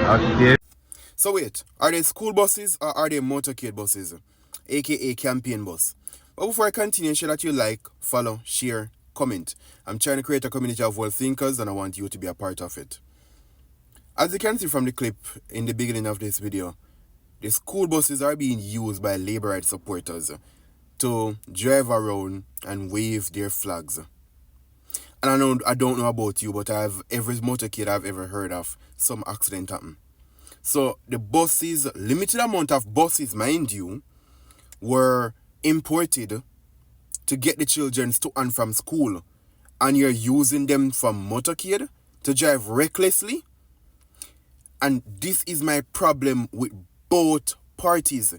Okay. So wait, are they school buses or are they motorcade buses, aka campaign bus? But before I continue, ensure that you like, follow, share, comment. I'm trying to create a community of world thinkers and I want you to be a part of it. As you can see from the clip in the beginning of this video, the school buses are being used by labor rights supporters to drive around and wave their flags. And I don't know about you, but every motorcade I've ever heard of, some accident happen. So the buses, limited amount of buses, mind you, were imported to get the children to and from school, and you're using them for motorcade to drive recklessly. And this is my problem with both parties.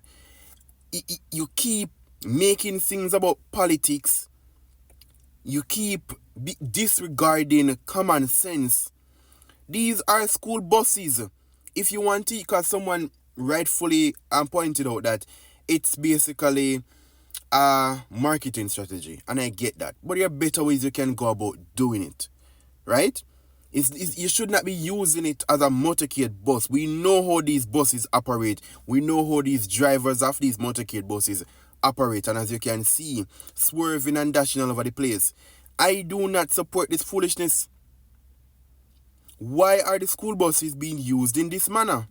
You keep making things about politics. You keep disregarding common sense. These are school buses. If you want to, because someone rightfully pointed out that it's basically a marketing strategy, and I get that. But there are better ways you can go about doing it, right? You should not be using it as a motorcade bus. We know how these buses operate. We know how these drivers of these motorcade buses operate. And as you can see, swerving and dashing all over the place. I do not support this foolishness. Why are the school buses being used in this manner?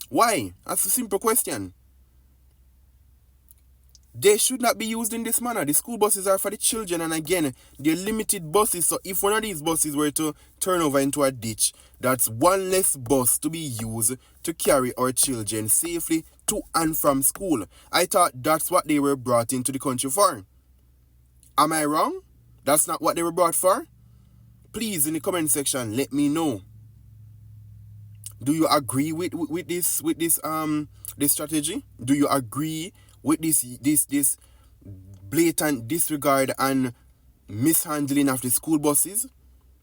Why? That's a simple question. They should not be used in this manner. The school buses are for the children, and again, they're limited buses. So if one of these buses were to turn over into a ditch, that's one less bus to be used to carry our children safely to and from school. I thought that's what they were brought into the country for. Am I wrong? That's not what they were brought for? Please, in the comment section, let me know. Do you agree with this strategy? Do you agree with this blatant disregard and mishandling of the school buses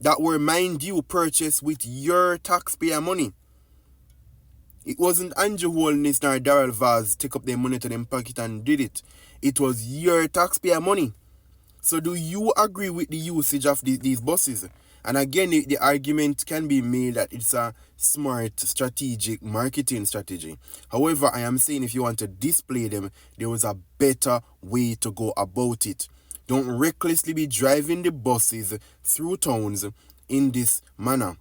that were, mind you, purchased with your taxpayer money? It wasn't Andrew Holness nor Darrell Vaz take up their money to them pocket and did it. It was your taxpayer money. So do you agree with the usage of these buses? And again, the argument can be made that it's a smart, strategic marketing strategy. However, I am saying if you want to display them, there was a better way to go about it. Don't recklessly be driving the buses through towns in this manner.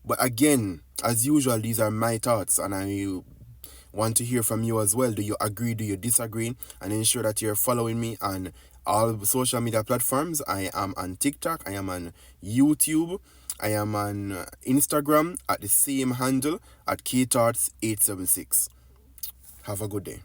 But again, as usual, these are my thoughts, and I want to hear from you as well. Do you agree? Do you disagree? And ensure that you're following me on all social media platforms. I am on TikTok, I am on YouTube, I am on Instagram at the same handle at kthoughts876. Have a good day.